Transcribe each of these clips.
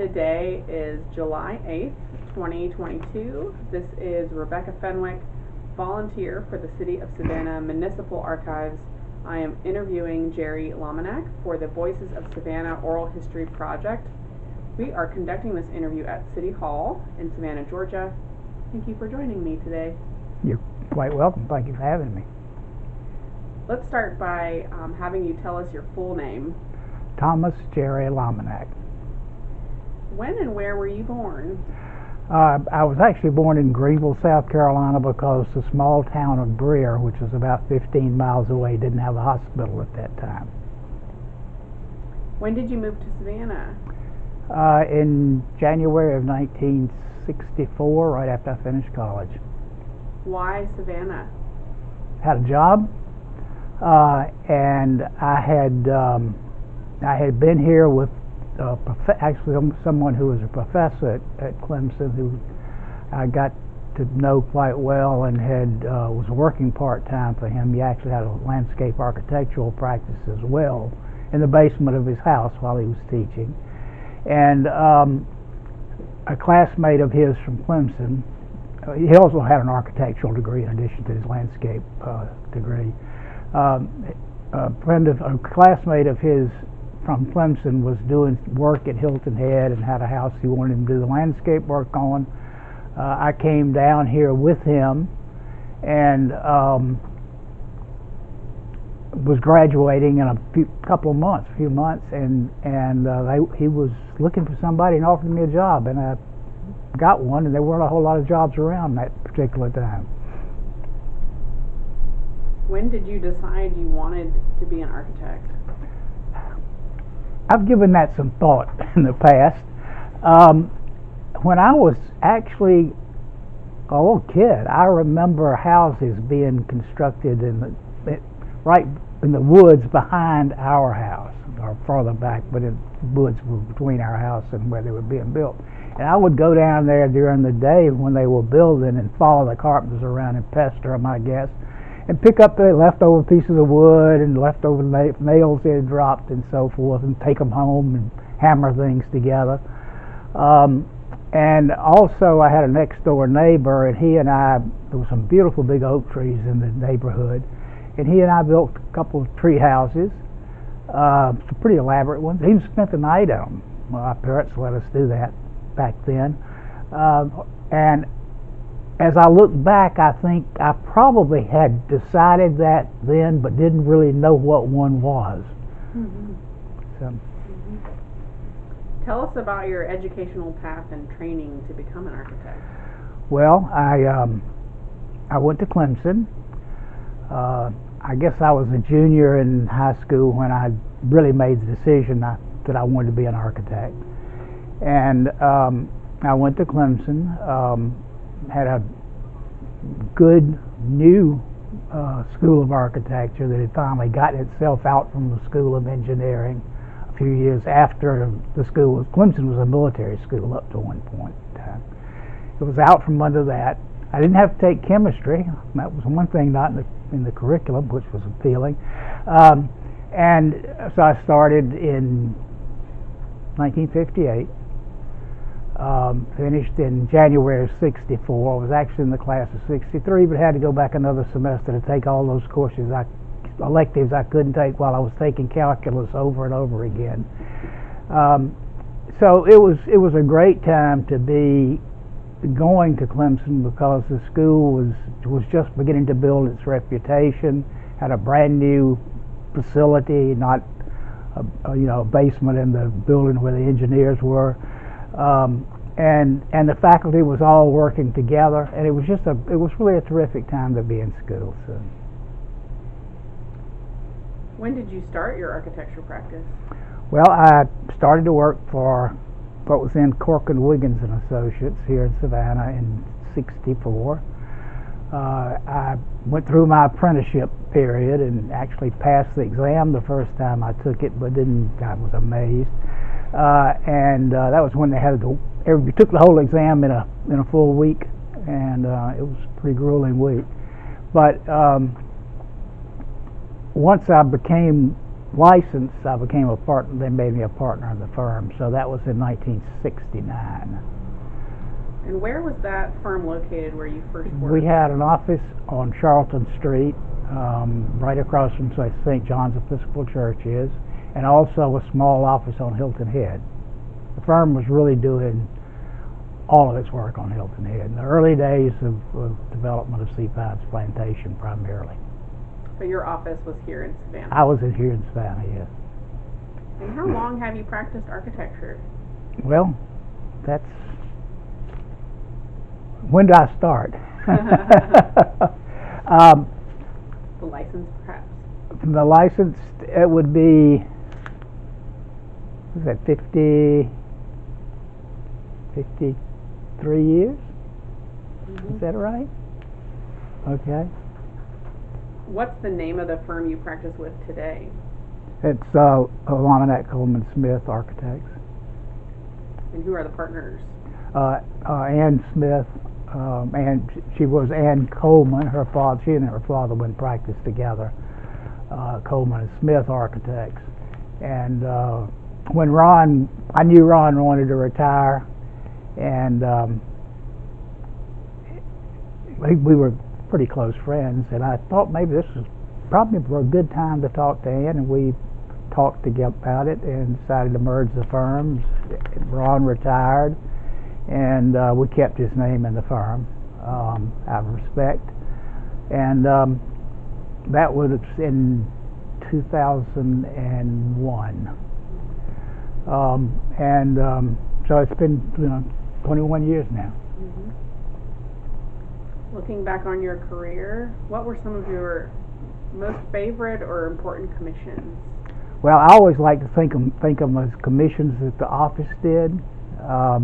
Today is July 8th, 2022. This is Rebecca Fenwick, volunteer for the City of Savannah Municipal Archives. I am interviewing Jerry Lominack for the Voices of Savannah Oral History Project. We are conducting this interview at City Hall in Savannah, Georgia. Thank you for joining me today. You're quite welcome. Thank you for having me. Let's start by having you tell us your full name. Thomas Jerry Lominack. When and where were you born? I was actually born in Greenville, South Carolina, because the small town of Greer, which was about 15 miles away, didn't have a hospital at that time. When did you move to Savannah? In January of 1964, right after I finished college. Why Savannah? Had a job, and I had been here with actually someone who was a professor at Clemson, who I got to know quite well, and was working part-time for him. He actually had a landscape architectural practice as well in the basement of his house while he was teaching. And a classmate of his from Clemson, he also had an architectural degree in addition to his landscape degree. A classmate of his from Clemson was doing work at Hilton Head and had a house he wanted him to do the landscape work on. I came down here with him and was graduating in a few months, and he was looking for somebody and offered me a job, and I got one, and there weren't a whole lot of jobs around that particular time. When did you decide you wanted to be an architect? I've given that some thought in the past. When I was actually a little kid, I remember houses being constructed right in the woods behind our house, or farther back, but the woods were between our house and where they were being built. And I would go down there during the day when they were building and follow the carpenters around and pester them, I guess, and pick up the leftover pieces of wood and leftover nails they had dropped and so forth, and take them home and hammer things together. And also I had a next door neighbor, and he and I, there were some beautiful big oak trees in the neighborhood, and he and I built a couple of tree houses, some pretty elaborate ones. Even spent the night on them. Well, our parents let us do that back then. And as I look back, I think I probably had decided that then, but didn't really know what one was. Mm-hmm. So. Mm-hmm. Tell us about your educational path and training to become an architect. Well, I went to Clemson. I guess I was a junior in high school when I really made the decision that I wanted to be an architect. And I went to Clemson. Had a good new school of architecture that had finally gotten itself out from the School of Engineering a few years after the school was. Clemson was a military school up to one point in time. It was out from under that. I didn't have to take chemistry. That was one thing not in the curriculum, which was appealing. And so I started in 1958. Finished in January of '64. I was actually in the class of '63, but had to go back another semester to take all those courses, electives I couldn't take while I was taking calculus over and over again. So it was a great time to be going to Clemson, because the school was just beginning to build its reputation. Had a brand new facility, not a basement in the building where the engineers were. And the faculty was all working together, and it was really a terrific time to be in school. So. When did you start your architectural practice? Well, I started to work for what was then Corcoran Wiggins and Associates here in Savannah in '64. I went through my apprenticeship period and actually passed the exam the first time I took it, but didn't. I was amazed. And that was when they had we took the whole exam in a full week, and it was a pretty grueling week. But once I became licensed, I became a partner. They made me a partner in the firm. So that was in 1969. And where was that firm located where you first worked? We had an office on Charlton Street, right across from St. John's Episcopal Church is, and also a small office on Hilton Head. The firm was really doing all of its work on Hilton Head in the early days of development of C5's plantation primarily. But your office was here in Savannah? I was here in Savannah, yes. And how long have you practiced architecture? Well, that's... When did I start? The license, perhaps? The license, it would be, what was that, 53 years? Mm-hmm. Is that right? Okay. What's the name of the firm you practice with today? It's Lominack, Coleman Smith Architects. And who are the partners? Ann Smith, and she was Ann Coleman. She and her father went and practiced together. Coleman and Smith Architects. And when I knew Ron wanted to retire, and we were pretty close friends, and I thought maybe this was probably a good time to talk to Ann, and we talked together about it and decided to merge the firms. Ron retired, and we kept his name in the firm out of respect. And that was in 2001. So it's been 21 years now. Mm-hmm. Looking back on your career, what were some of your most favorite or important commissions? Well, I always like to think of them as commissions that the office did. I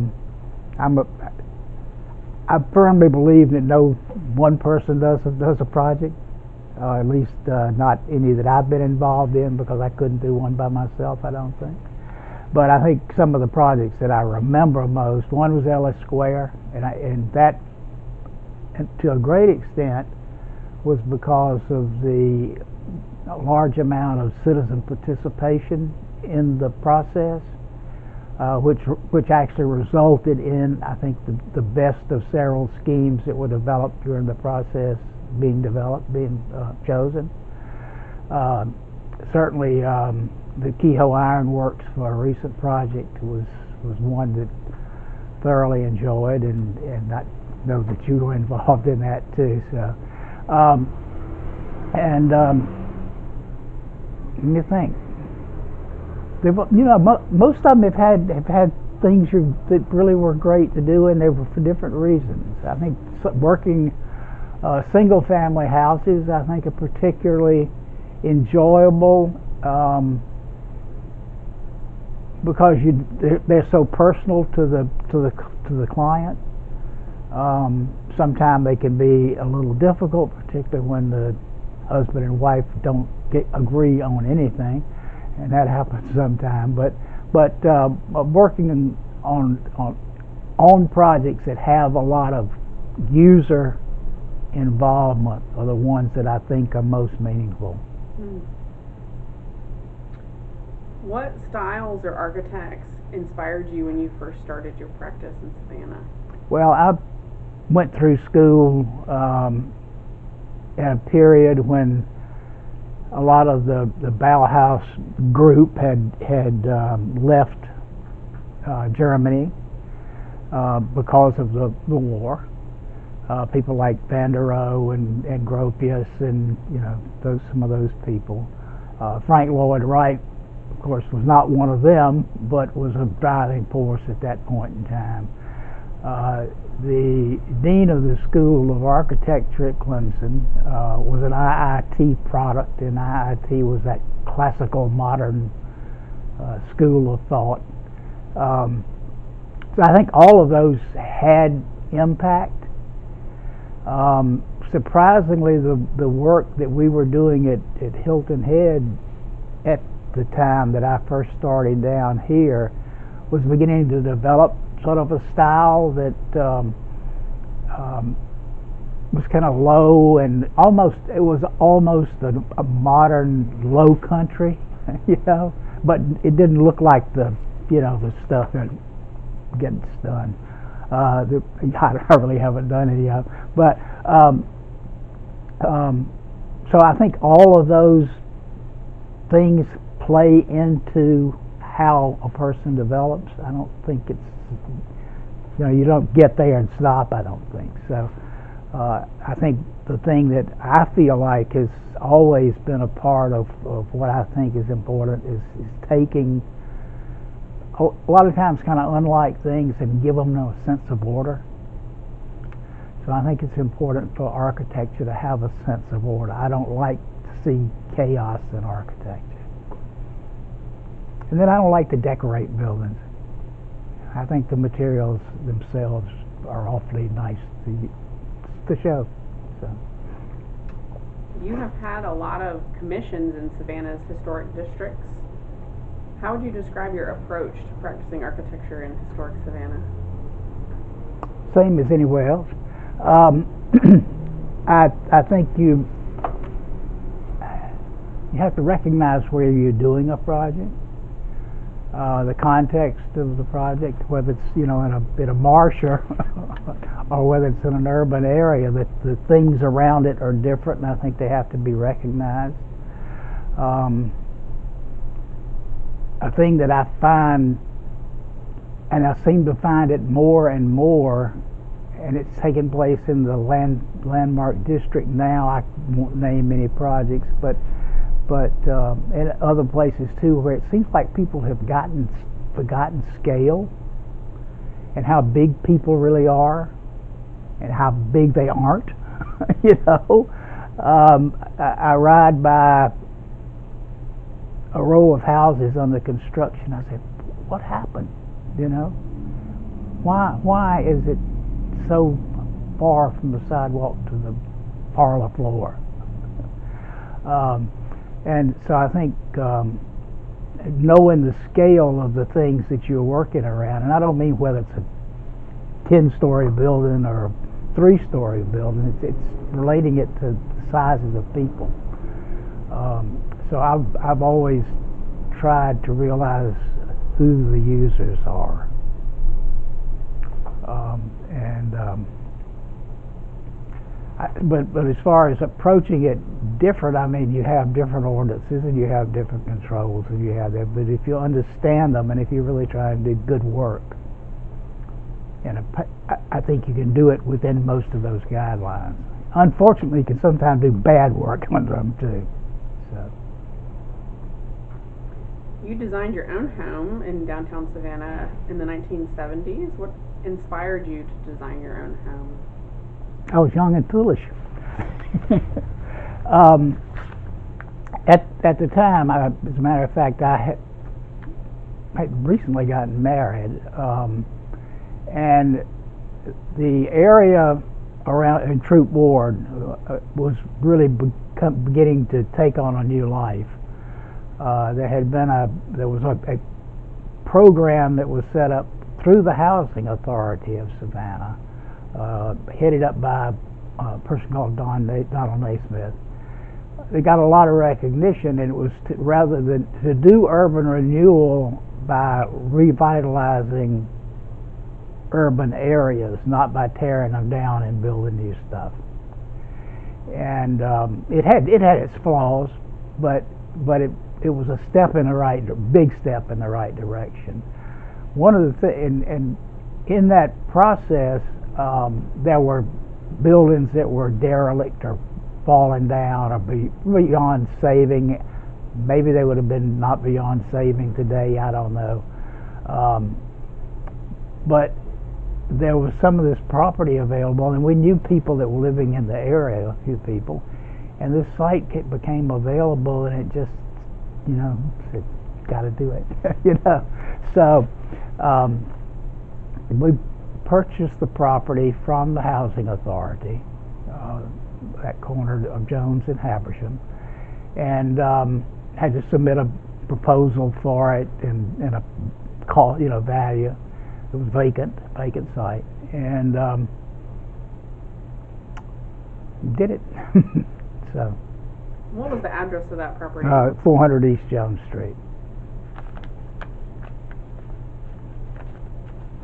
firmly believe that no one person does a project, at least not any that I've been involved in, because I couldn't do one by myself, I don't think. But I think some of the projects that I remember most, one was Ellis Square, and that, to a great extent, was because of the large amount of citizen participation in the process, which actually resulted in, I think, the best of several schemes that were developed during the process being chosen. Certainly, the Kehoe Iron Works for a recent project was one that thoroughly enjoyed, and I know that you were involved in that too. So, let me think. Most of them have had things that really were great to do, and they were for different reasons. I think working single-family houses, I think, are particularly enjoyable because they're so personal to the client. Sometimes they can be a little difficult, particularly when the husband and wife don't agree on anything, and that happens sometimes. But working on projects that have a lot of user involvement are the ones that I think are most meaningful. What styles or architects inspired you when you first started your practice in Savannah? Well, I went through school in a period when a lot of the Bauhaus group had left Germany because of the war. People like Van der Rohe and Gropius, and some of those people. Frank Lloyd Wright, of course, was not one of them, but was a driving force at that point in time. The dean of the School of Architecture at Clemson was an IIT product, and IIT was that classical modern school of thought. So I think all of those had impact. Surprisingly, the work that we were doing at Hilton Head at the time that I first started down here was beginning to develop sort of a style that was kind of low, and it was almost a modern low country you know. But it didn't look like the, you know, the stuff that gets done. I really haven't done any of, but so I think all of those things play into how a person develops. I don't think it's, you know, you don't get there and stop. I don't think so. I think the thing that I feel like has always been a part of what I think is important is taking a lot of times kind of unlike things and give them a sense of order. So I think it's important for architecture to have a sense of order. I don't like to see chaos in architecture. And then I don't like to decorate buildings. I think the materials themselves are awfully nice to show. So. You have had a lot of commissions in Savannah's historic districts. How would you describe your approach to practicing architecture in historic Savannah? Same as anywhere else. I think you have to recognize where you're doing a project, the context of the project, whether it's, you know, in a marsh or whether it's in an urban area. That the things around it are different, and I think they have to be recognized. A thing that I find, and I seem to find it more and more, and it's taking place in the landmark district now. I won't name any projects, but in other places too, where it seems like people have forgotten scale and how big people really are and how big they aren't. You know, I ride by a row of houses under construction. I said, what happened? You know, why is it so far from the sidewalk to the parlor floor? And so I think knowing the scale of the things that you're working around, and I don't mean whether it's a 10-story building or a 3-story building, it's relating it to the sizes of people. So I've always tried to realize who the users are. But as far as approaching it different, I mean, you have different ordinances and you have different controls and you have that. But if you understand them and if you really try and do good work, and I think you can do it within most of those guidelines. Unfortunately, you can sometimes do bad work under them too. So. You designed your own home in downtown Savannah in the 1970s. What inspired you to design your own home? I was young and foolish. At the time, as a matter of fact, I had recently gotten married, and the area around in Troop Ward was really beginning to take on a new life. There was a program that was set up through the Housing Authority of Savannah, headed up by a person called Donald Naismith. They got a lot of recognition, and it was rather than to do urban renewal by revitalizing urban areas, not by tearing them down and building new stuff. And it had its flaws, but it was a big step in the right direction. One of the and in that process, there were buildings that were derelict or falling down or beyond saving. Maybe they would have been not beyond saving today, I don't know. But there was some of this property available, and we knew people that were living in the area, a few people, and this site became available, and it just, you know, said, got to do it. You know, so we purchased the property from the Housing Authority, that corner of Jones and Habersham, and had to submit a proposal for it and a call, you know, value. It was vacant site, and did it. So. What was the address of that property? 400 East Jones Street.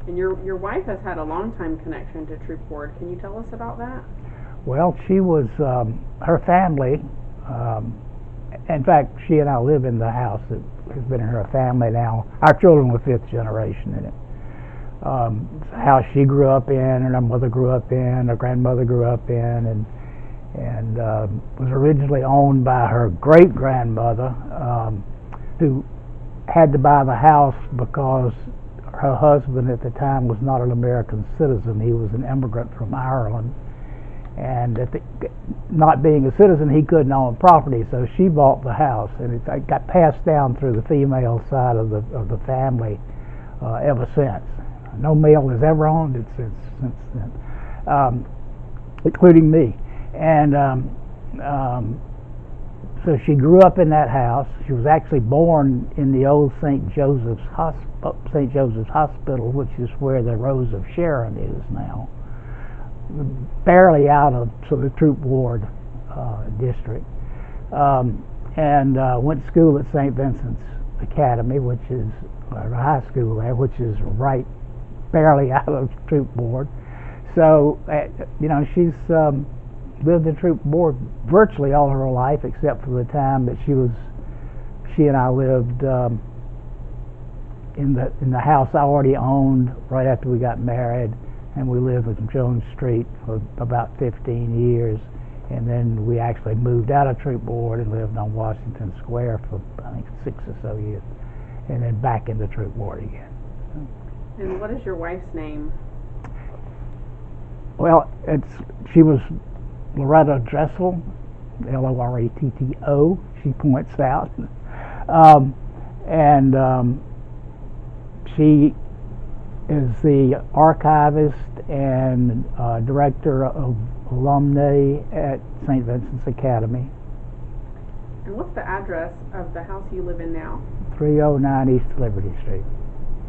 And your wife has had a long time connection to Troop Ward. Can you tell us about that? Well, she was, her family, in fact, she and I live in the house that has been in her family now. Our children were fifth generation in it. It's a house she grew up in, and her mother grew up in, her grandmother grew up in, and was originally owned by her great-grandmother, who had to buy the house because her husband at the time was not an American citizen. He was an immigrant from Ireland, and not being a citizen, he couldn't own property, so she bought the house, and it got passed down through the female side of the family ever since. No male has ever owned it since then, including me. And so she grew up in that house. She was actually born in the old St. Joseph's Hospital, which is where the Rose of Sharon is now, barely out of the Troop Ward district, and went to school at St. Vincent's Academy, which is a high school there, which is right barely out of Troop Ward. So she's lived in Troop Ward virtually all her life, except for the time that she and I lived in the house I already owned right after we got married, and we lived on Jones Street for about 15 years, and then we actually moved out of Troop Ward and lived on Washington Square for I think 6 or so years, and then back into Troop Ward again. And what is your wife's name? Well, she was Loretta Dressel, Loretto, she points out. She is the archivist and director of alumni at St. Vincent's Academy. And what's the address of the house you live in now? 309 East Liberty Street.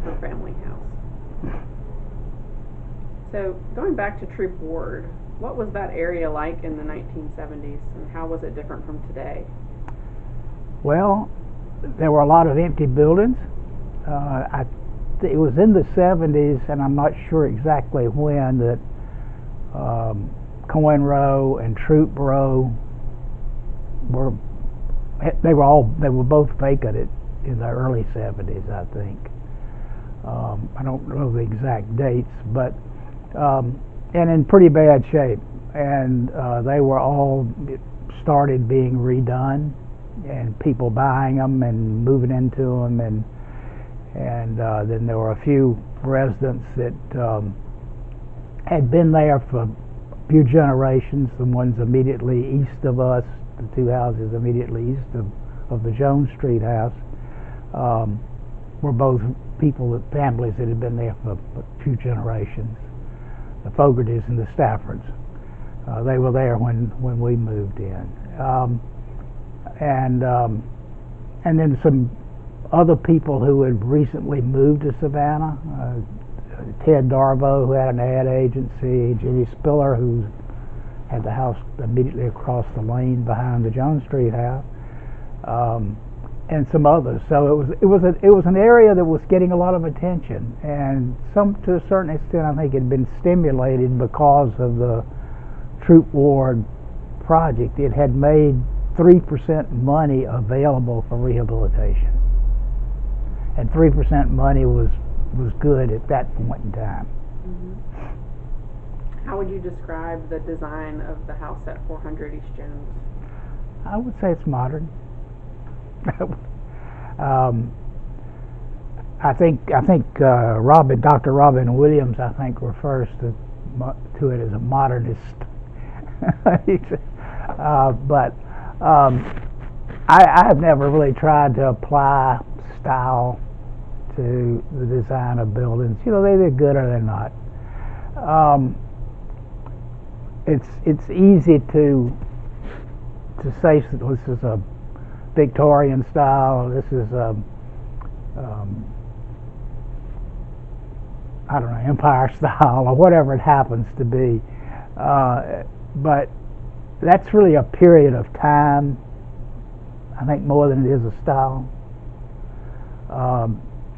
Her family house. So, going back to Troop Ward, what was that area like in the 1970s, and how was it different from today? Well, there were a lot of empty buildings. It was in the 70s, and I'm not sure exactly when, that Coin Row and Troop Row were both vacant in the early 70s, I think. I don't know the exact dates, but and in pretty bad shape, and they were all started being redone, and people buying them and moving into them, and then there were a few residents that had been there for a few generations. The ones immediately east of us, the two houses immediately east of the Jones Street house, were both families that had been there for a few generations. The Fogartys and the Staffords. They were there when we moved in, and then some other people who had recently moved to Savannah. Ted Darbo, who had an ad agency, Jenny Spiller, who had the house immediately across the lane behind the Jones Street house, and some others. So it was an area that was getting a lot of attention, and to a certain extent, I think it had been stimulated because of the Troop Ward project. It had made 3% money available for rehabilitation, and 3% money was good at that point in time. Mm-hmm. How would you describe the design of the house at 400 East Jones? I would say it's modern. I think Dr. Robin Williams, I think, refers to it as a modernist. But I have never really tried to apply style to the design of buildings. They're either good or they're not. It's easy to say this is a Victorian style, this is I don't know, Empire style, or whatever it happens to be. But that's really a period of time I think, more than it is a style.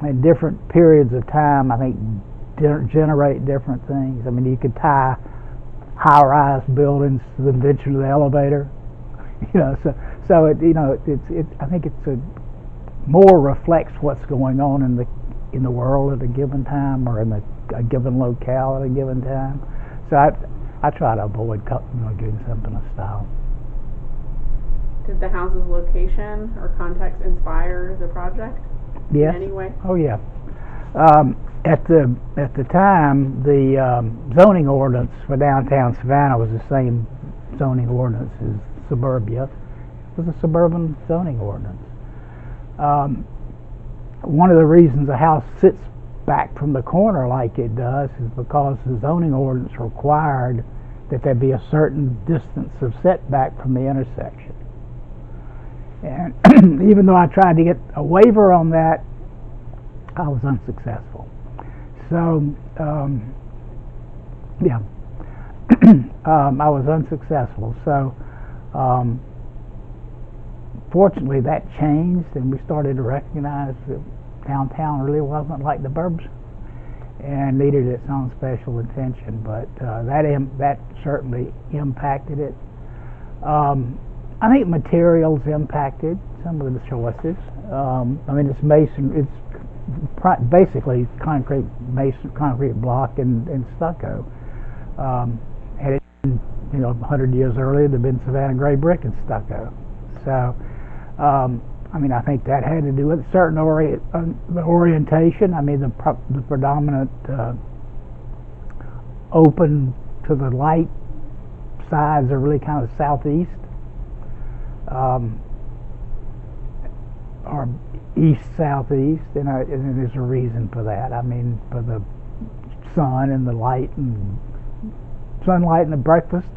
In different periods of time, I think generate different things. I mean, you could tie high-rise buildings to the invention of the elevator. So it, I think it's more reflects what's going on in the world at a given time, or in a given locale at a given time. So I try to avoid doing something of style. Did the house's location or context inspire the project? Yes. In any way? Oh yeah. At the time, the zoning ordinance for downtown Savannah was the same zoning ordinance as suburbia. It was a suburban zoning ordinance. One of the reasons a house sits back from the corner like it does is because the zoning ordinance required that there be a certain distance of setback from the intersection. And even though I tried to get a waiver on that, I was unsuccessful. So, I was unsuccessful. So, fortunately, that changed, and we started to recognize that downtown really wasn't like the burbs and needed its own special attention. But that certainly impacted it. I think materials impacted some of the choices. I mean, it's basically concrete block and stucco. Had it been, 100 years earlier, there'd been Savannah gray brick and stucco. So, I mean, I think that had to do with certain the orientation. I mean, the predominant open to the light sides are really kind of southeast, or east-southeast, and there's a reason for that. I mean, for the sun and the light and sunlight and the breakfast,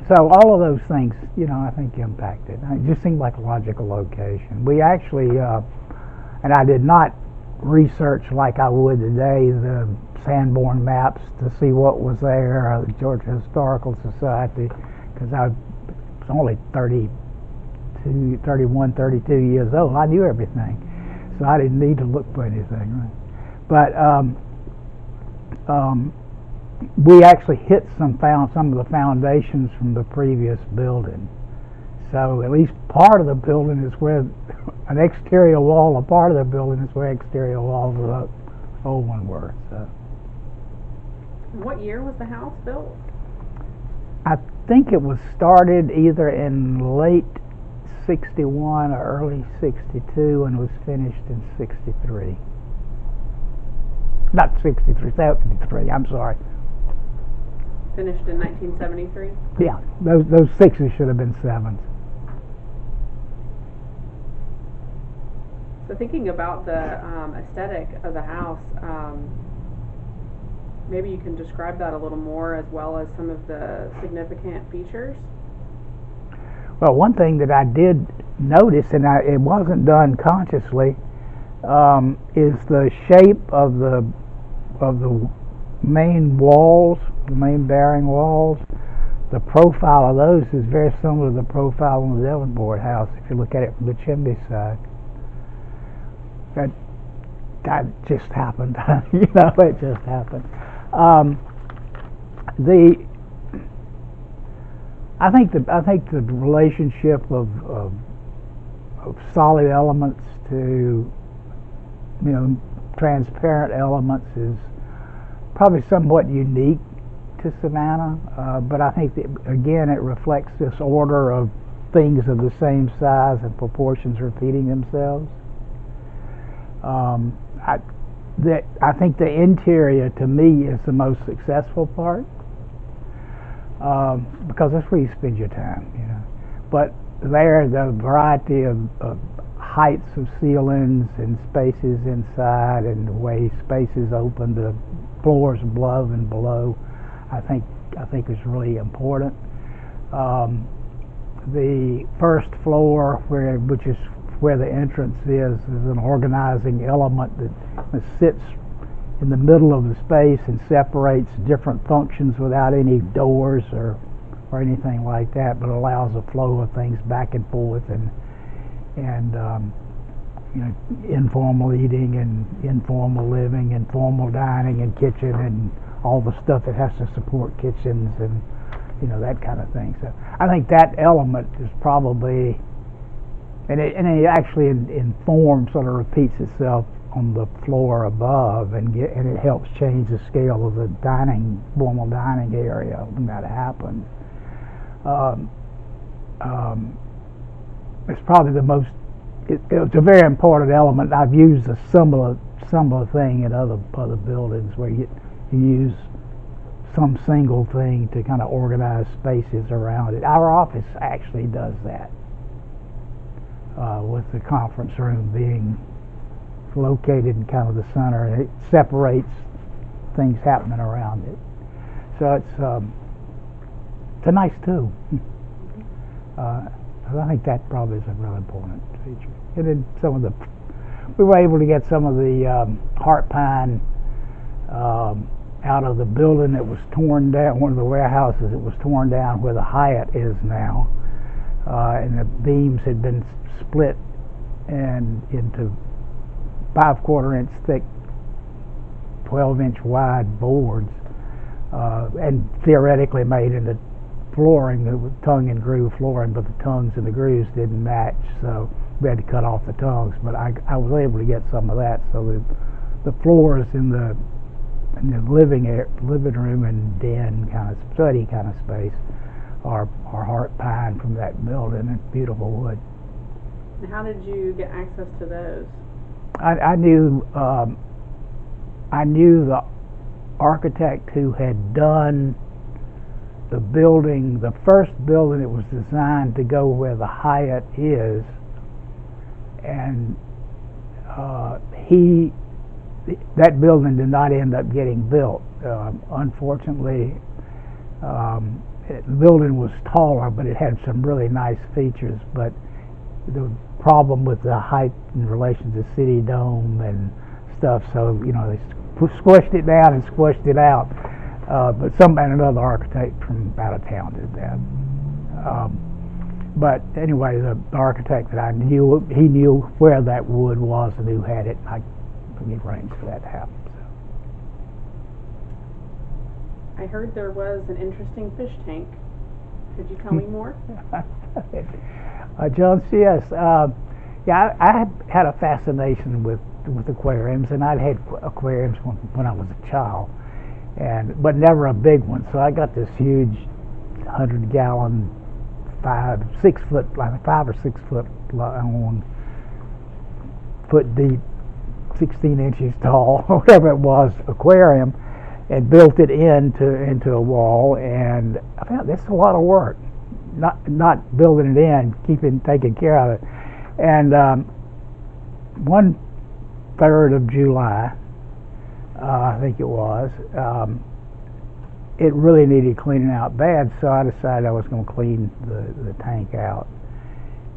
So all of those things, I think impacted. It just seemed like a logical location. We actually, and I did not research like I would today the Sanborn maps to see what was there, the Georgia Historical Society, because I was only 31, 32 years old. I knew everything, so I didn't need to look for anything, right? But we actually found some of the foundations from the previous building. So at least part of the building is where an exterior wall, a part of the building is where exterior walls of the old one were. So. What year was the house built? I think it was started either in late 61 or early 62 and was finished in 63. Not 63, 73, I'm sorry. Finished in 1973? Yeah, those sixes should have been sevens. So thinking about the aesthetic of the house, maybe you can describe that a little more, as well as some of the significant features? Well, one thing that I did notice, and it wasn't done consciously, is the shape of the main walls, the main bearing walls. The profile of those is very similar to the profile on the Davenport house if you look at it from the chimney side. That just happened. It just happened. I think the relationship of solid elements to transparent elements is probably somewhat unique to Savannah, but I think that, again, it reflects this order of things of the same size and proportions repeating themselves. I think the interior, to me, is the most successful part, because that's where you spend your time, But there, the variety of heights of ceilings and spaces inside, and the way spaces open to floors above and below, I think is really important. The first floor, which is where the entrance is an organizing element that sits in the middle of the space and separates different functions without any doors or or anything like that, but allows a flow of things back and forth, and informal eating and informal living and formal dining and kitchen and all the stuff that has to support kitchens and that kind of thing. So I think that element is probably, and it actually in form sort of repeats itself on the floor above, and it helps change the scale of the formal dining area when that happens. It's probably the most. It's a very important element. I've used a similar thing in other buildings where you use some single thing to kind of organize spaces around it. Our office actually does that, with the conference room being located in kind of the center, and it separates things happening around it. So it's a nice tool. I think that probably is a real important feature. And then we were able to get some of the heart pine out of the building that was torn down, one of the warehouses that was torn down where the Hyatt is now, and the beams had been split and into 5/4 inch thick, 12-inch wide boards, and theoretically made into flooring, tongue and groove flooring, but the tongues and the grooves didn't match, so we had to cut off the tongues. But I was able to get some of that, so the floors in the living room and den kind of study kind of space are heart pine from that building. It's beautiful wood. And how did you get access to those? I knew the architect who had done the building, the first building that was designed to go where the Hyatt is, and that building did not end up getting built. Unfortunately, the building was taller, but it had some really nice features. But the problem with the height in relation to City Dome and stuff, so they squished it down and squished it out. But another architect from out of town did that. But anyway, the architect that I knew, he knew where that wood was and who had it. I arranged for that to happen. So. I heard there was an interesting fish tank. Could you tell me more? John, yes. I had a fascination with aquariums, and I'd had aquariums when I was a child, but never a big one. So I got this huge 100-gallon, 5 or 6 foot long, foot deep, 16 inches tall, whatever it was, aquarium, and built it into a wall. And I found this is a lot of work, not building it in, taking care of it. And 1/3 of July, I think it was, it really needed cleaning out bad, so I decided I was going to clean the tank out.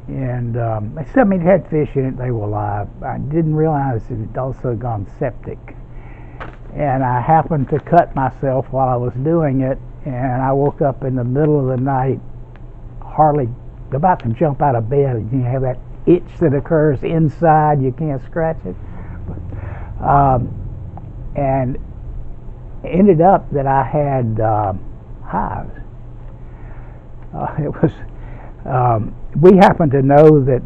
And it had fish in it, they were alive. I didn't realize it had also gone septic. And I happened to cut myself while I was doing it, and I woke up in the middle of the night, hardly about to jump out of bed. You have that itch that occurs inside, you can't scratch it. And it ended up that I had hives. It was. We happened to know that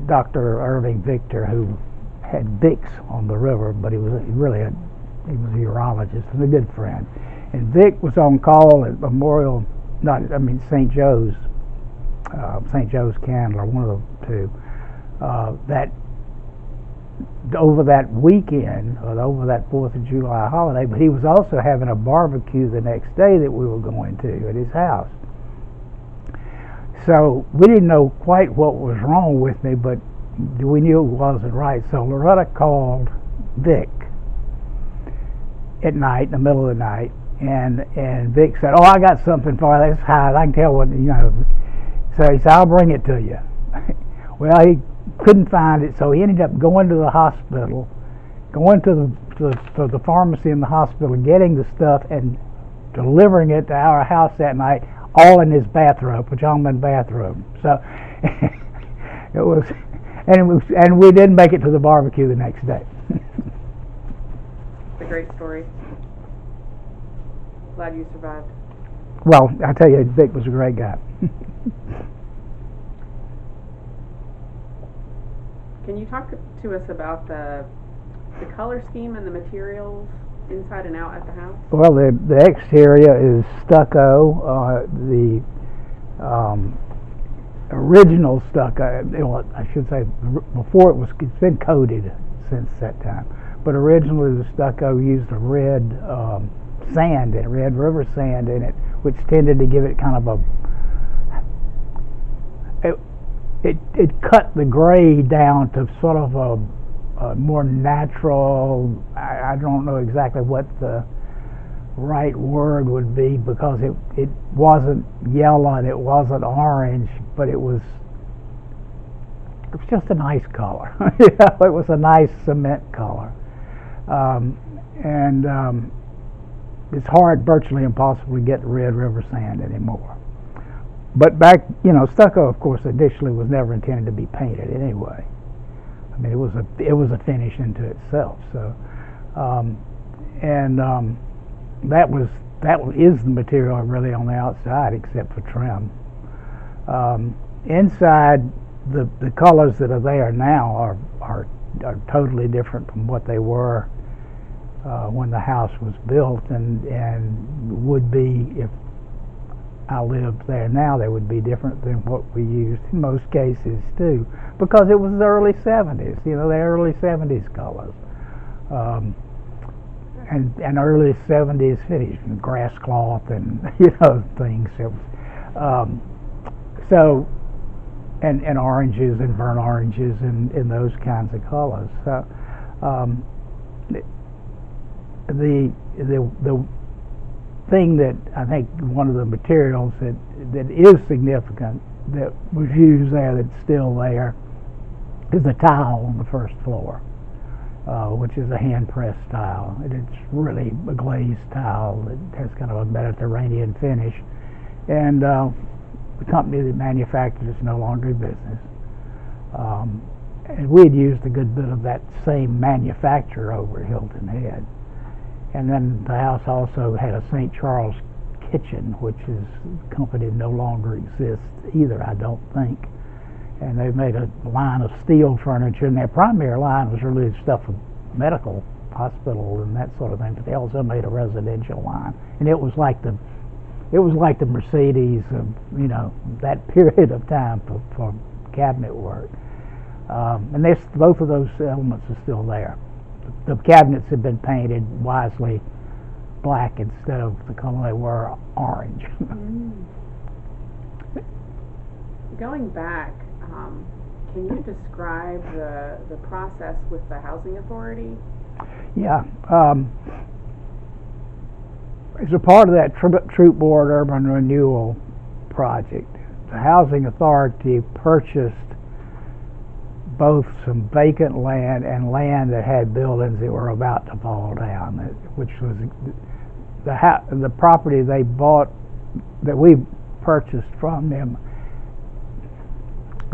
Dr. Irving Victor, who had Vicks on the river, but he was a urologist and a good friend. And Vic was on call at St. Joe's Candler, one of the two, that over that weekend, or over that 4th of July holiday, but he was also having a barbecue the next day that we were going to at his house. So we didn't know quite what was wrong with me, but we knew it wasn't right. So Loretta called Vic at night, in the middle of the night, and Vic said, "Oh, I got something for you. That's high. I can tell what you know." So he said, "I'll bring it to you." Well, he couldn't find it, so he ended up going to the hospital, going to the pharmacy in the hospital, getting the stuff and delivering it to our house that night all in his bathrobe, pajama and bathrobe. So it was, and we didn't make it to the barbecue the next day. It's a great story. Glad you survived. Well, I tell you, Vic was a great guy. Can you talk to us about the color scheme and the materials inside and out at the house? Well, the exterior is stucco. The original stucco, well, I should say, before it's been coated since that time. But originally the stucco used a red sand, red river sand in it, which tended to give it kind of it cut the gray down to sort of a more natural, I don't know exactly what the right word would be, because it wasn't yellow and it wasn't orange, but it was just a nice color. It was a nice cement color. It's hard, virtually impossible to get red river sand anymore. But back, stucco, of course, initially was never intended to be painted anyway. I mean, it was a finish into itself. So, that is the material really on the outside, except for trim. Inside, the colors that are there now are totally different from what they were when the house was built, and would be if I lived there now. They would be different than what we used in most cases too, because it was the early 70s. The early 70s colors, and early 70s finish, grass cloth and things. So and oranges and burnt oranges and those kinds of colors. So the thing that I think one of the materials that is significant that was used there, that's still there, is the tile on the first floor, which is a hand pressed tile. It's really a glazed tile that has kind of a Mediterranean finish, and the company that manufactured it is no longer in business. And we had used a good bit of that same manufacturer over at Hilton Head. And then the house also had a St. Charles kitchen, which is a company that no longer exists either, I don't think. And they made a line of steel furniture, and their primary line was really stuff for medical hospital and that sort of thing. But they also made a residential line, and it was like the Mercedes of that period of time for cabinet work. And both of those elements are still there. The cabinets have been painted wisely black instead of the color they were, orange. Going back, can you describe the process with the housing authority? Yeah. As a part of that Troop Board Urban Renewal project, the housing authority purchased both some vacant land and land that had buildings that were about to fall down, which was the property they bought that we purchased from them.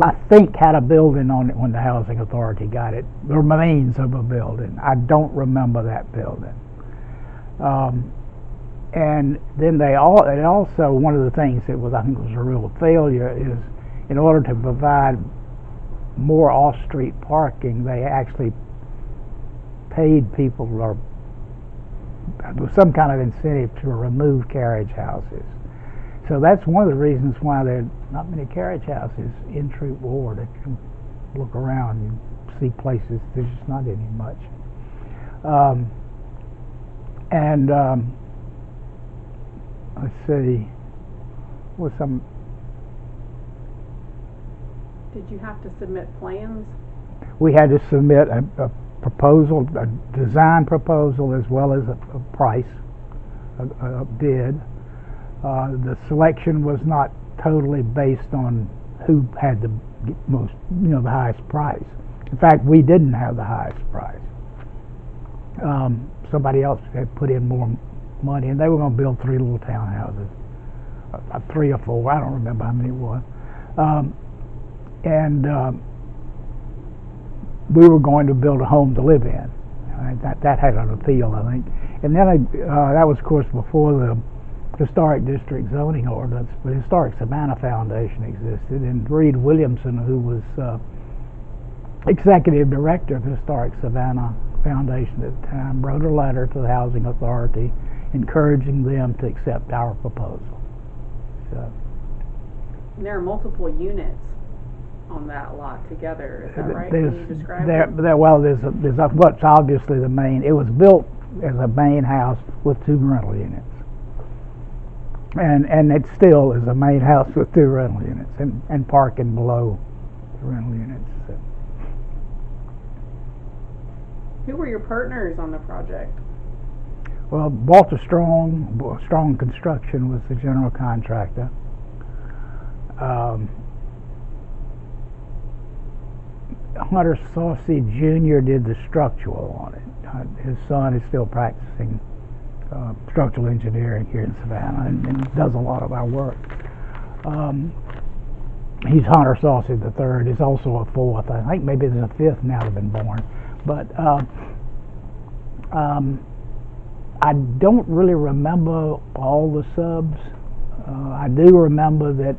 I think had a building on it when the housing authority got it, the remains of a building. I don't remember that building. And then and also one of the things that I think was a real failure is, in order to provide more off-street parking, they actually paid people, or there was some kind of incentive to remove carriage houses. So that's one of the reasons why there are not many carriage houses in Troop Ward. If you look around, you see places there's just not any much. Let's see, Did you have to submit plans? we had to submit a proposal, a design proposal, as well as a price, a bid. The selection was not totally based on who had the most, the highest price. In fact, we didn't have the highest price. Somebody else had put in more money, and they were going to build 3 little townhouses 3 or 4. I don't remember how many it was. And we were going to build a home to live in. That had an appeal, I think. And then that was, of course, before the Historic District Zoning Ordinance. But Historic Savannah Foundation existed, and Reed Williamson, who was executive director of Historic Savannah Foundation at the time, wrote a letter to the Housing Authority encouraging them to accept our proposal. So, there are multiple units on that lot together. Is that right? Can you describe it? Well, there's what's obviously the main. It was built as a main house with 2 rental units, and it still is a main house with 2 rental units and parking below the rental units. So. Who were your partners on the project? Well, Walter Strong Construction was the general contractor. Hunter Saucy Jr. did the structural on it. His son is still practicing structural engineering here in Savannah and does a lot of our work. He's Hunter Saucy III. There's also a 4th. I think maybe there's a 5th now that's been born. But I don't really remember all the subs. I do remember that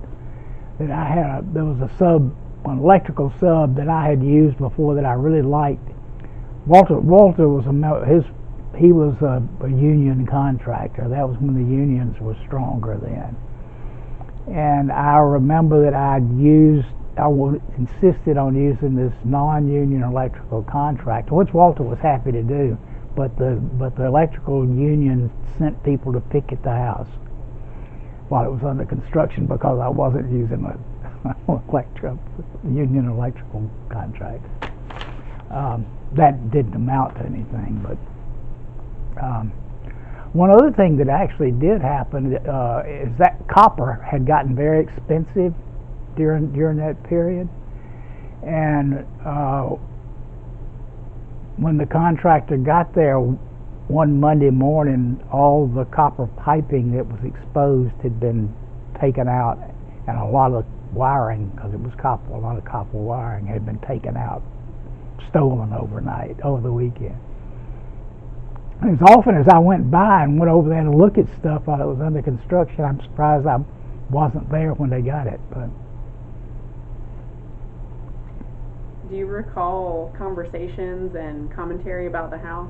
there was an electrical sub that I had used before that I really liked. Walter was he was a union contractor. That was when the unions were stronger then. And I remember that I insisted on using this non-union electrical contractor, which Walter was happy to do. But the electrical union sent people to picket the house while it was under construction because I wasn't using a union electrical contract. That didn't amount to anything, but one other thing that actually did happen is that copper had gotten very expensive during that period, and when the contractor got there one Monday morning, all the copper piping that was exposed had been taken out, and a lot of wiring, because it was copper, a lot of copper wiring had been taken out, stolen overnight, over the weekend. And as often as I went by and went over there to look at stuff while it was under construction, I'm surprised I wasn't there when they got it. But do you recall conversations and commentary about the house?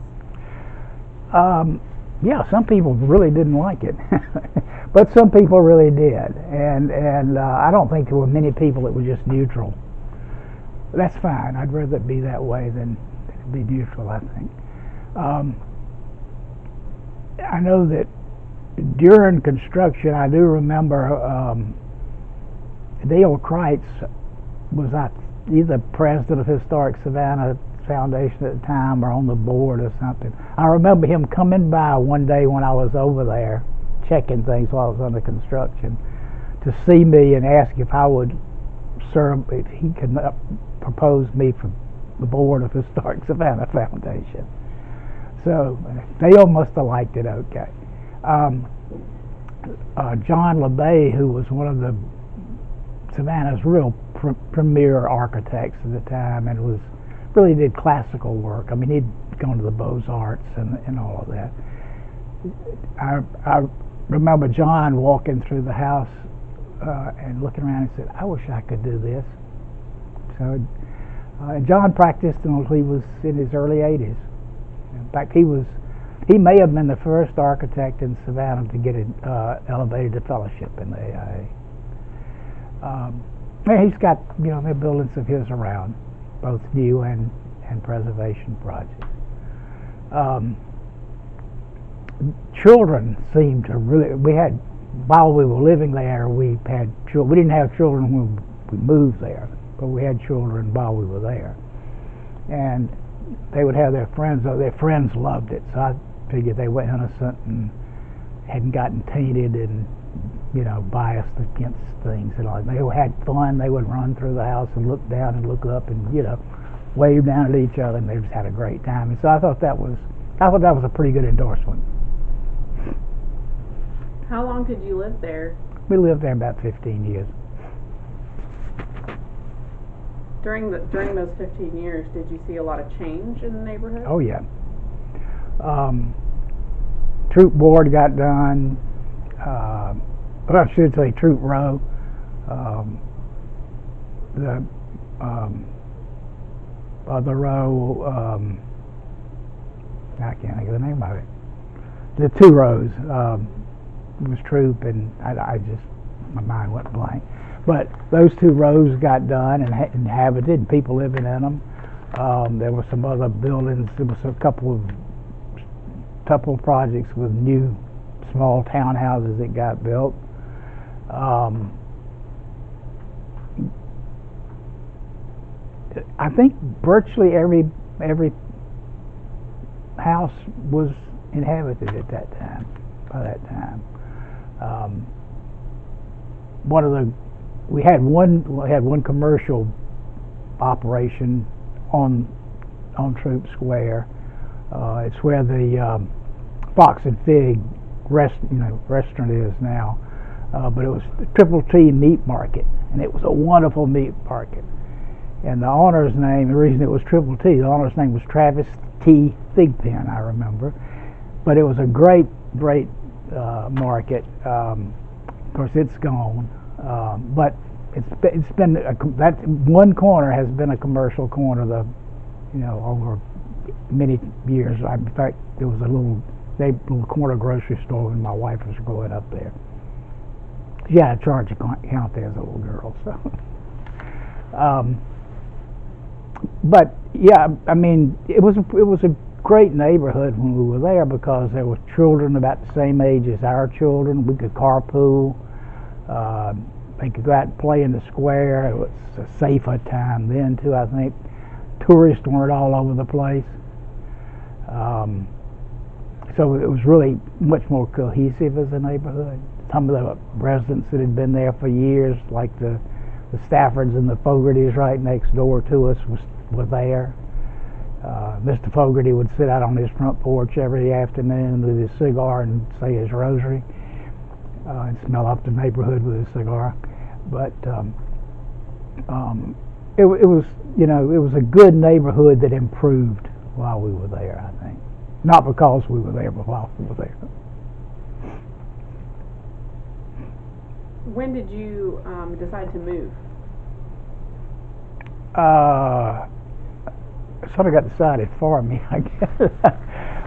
Yeah, some people really didn't like it, but some people really did, and I don't think there were many people that were just neutral. That's fine. I'd rather it be that way than be neutral, I think. I know that during construction, I do remember Dale Kreitz was either president of Historic Savannah Foundation at the time or on the board or something. I remember him coming by one day when I was over there checking things while I was under construction to see me and ask if I would serve, if he could propose me for the board of Historic Savannah Foundation. So Dale must have liked it okay. John LeBay, who was one of the Savannah's real premier architects at the time and really did classical work. I mean, he'd gone to the Beaux-Arts and all of that. I remember John walking through the house and looking around and said, "I wish I could do this." So John practiced until he was in his early 80s. In fact, he may have been the first architect in Savannah to get elevated to fellowship in the AIA. He's got, there are buildings of his around, both new and preservation projects. Children seemed to really, while we were living there, we didn't have children when we moved there, but we had children while we were there. And they would have their friends, their friends loved it, so I figured they were innocent and hadn't gotten tainted and, biased against things and all. They had fun. They would run through the house and look down and look up and, wave down at each other, and they just had a great time. And so I thought that was a pretty good endorsement. How long did you live there? We lived there about 15 years. During those 15 years, did you see a lot of change in the neighborhood? Oh yeah. Troop board got done. Well, I should say troop row. The other row, I can't think of the name of it. The two rows was troop, and I just, my mind went blank. But those two rows got done and inhabited, people living in them. There were some other buildings. There was a couple of projects with new small townhouses that got built. I think virtually every house was inhabited at that time. By that time, we had one commercial operation on Troop Square. It's where the Fox and Fig restaurant is now. But it was the Triple T Meat Market, and it was a wonderful meat market. And the owner's name, the reason it was Triple T, the owner's name was Travis T. Thigpen, I remember. But it was a great market. Of course, it's gone. But it's been that one corner has been a commercial corner over many years. In fact, there was a little corner grocery store when my wife was growing up there. She had a charge account there as a little girl. So, but yeah, I mean, it was a great neighborhood when we were there because there were children about the same age as our children. We could carpool. They could go out and play in the square. It was a safer time then too, I think. Tourists weren't all over the place. So it was really much more cohesive as a neighborhood. Some of the residents that had been there for years, like the Staffords and the Fogartys right next door to us, were there. Mr. Fogarty would sit out on his front porch every afternoon with his cigar and say his rosary, and smell up the neighborhood with his cigar. But it was a good neighborhood that improved while we were there, I think. Not because we were there, but while we were there. When did you decide to move? Sort of got decided for me, I guess.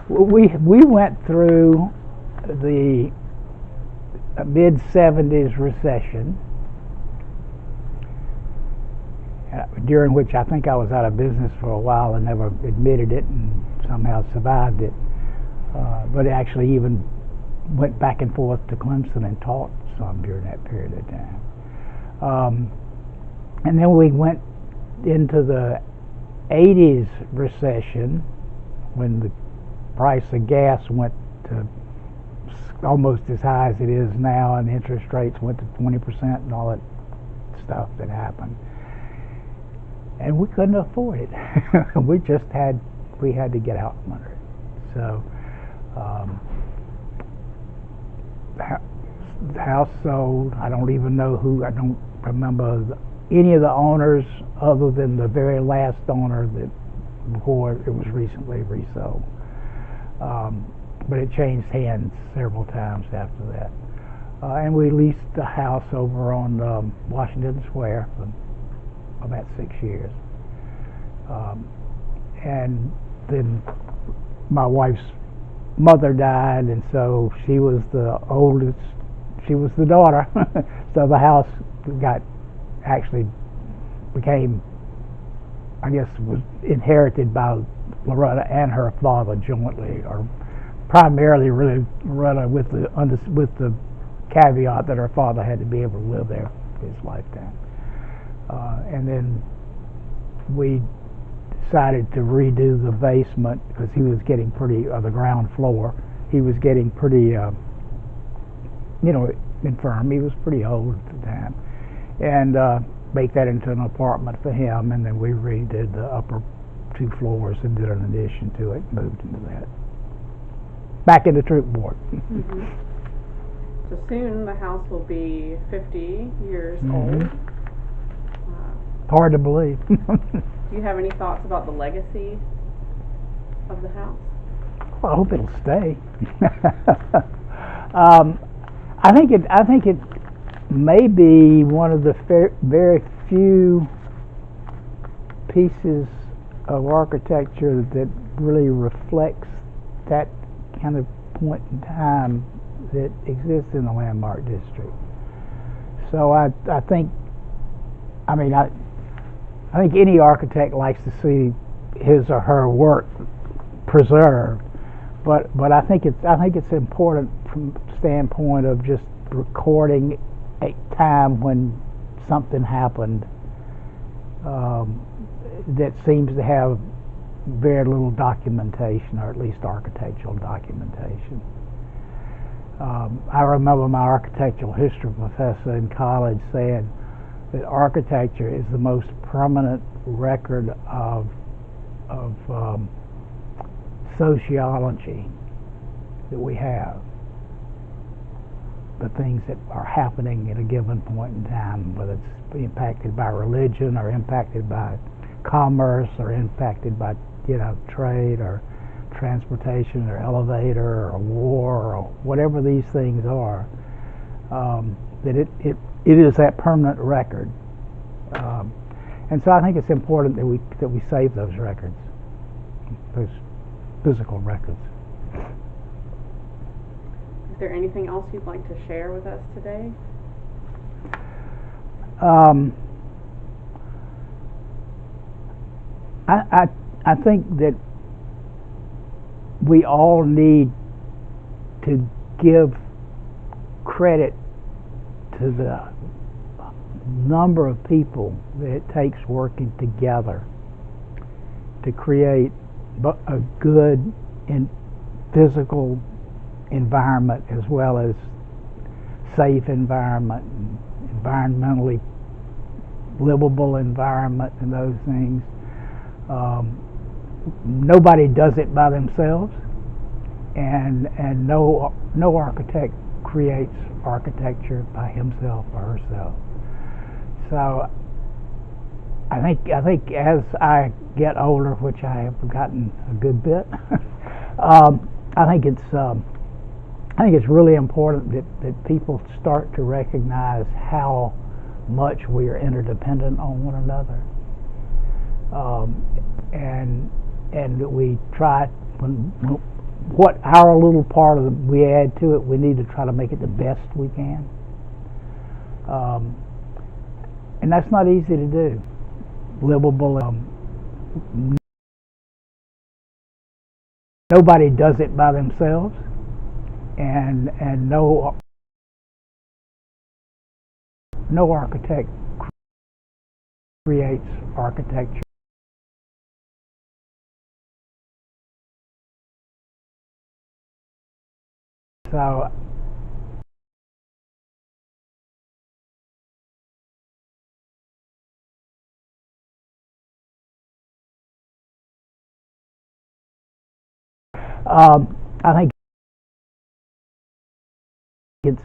we went through the mid-'70s recession, during which I think I was out of business for a while and never admitted it and somehow survived it. But actually even went back and forth to Clemson and taught some during that period of time. And then we went into the 80s recession when the price of gas went to almost as high as it is now, and interest rates went to 20% and all that stuff that happened. And we couldn't afford it. we had to get out from under it. So the house sold. I don't remember any of the owners other than the very last owner before it was recently resold. But it changed hands several times after that. And we leased the house over on Washington Square for about 6 years. And then my wife's mother died, and so she was the oldest. She was the daughter. So the house became, I guess, was inherited by Loretta and her father jointly, or primarily really Loretta with the caveat that her father had to be able to live there his lifetime. And then we decided to redo the basement because he was getting the ground floor. He was getting pretty, infirm. He was pretty old at the time. And make that into an apartment for him, and then we redid the upper 2 floors and did an addition to it, moved into that. Back into troop board. Mm-hmm. So soon the house will be 50 years old. Hard to believe. Do you have any thoughts about the legacy of the house? Well, I hope it'll stay. I think it may be one of the very few pieces of architecture that really reflects that kind of point in time that exists in the landmark district. So I think any architect likes to see his or her work preserved, but I think it's important from the standpoint of just recording a time when something happened that seems to have very little documentation, or at least architectural documentation. I remember my architectural history professor in college saying that architecture is the most permanent record of sociology that we have. The things that are happening at a given point in time, whether it's impacted by religion or impacted by commerce or impacted by trade or transportation or elevator or war or whatever these things are, that it is that permanent record, and so I think it's important that we save those records, those physical records. Is there anything else you'd like to share with us today? I think that we all need to give credit to the number of people that it takes working together to create a good physical environment, as well as safe environment, environmentally livable environment, and those things. Nobody does it by themselves, and no architect creates architecture by himself or herself. So I think as I get older, which I have gotten a good bit, I think it's really important that people start to recognize how much we are interdependent on one another, and that we try, what our little part of we add to it, we need to try to make it the best we can, and that's not easy to do. Livable. Nobody does it by themselves, and no architect creates architecture. So I think it's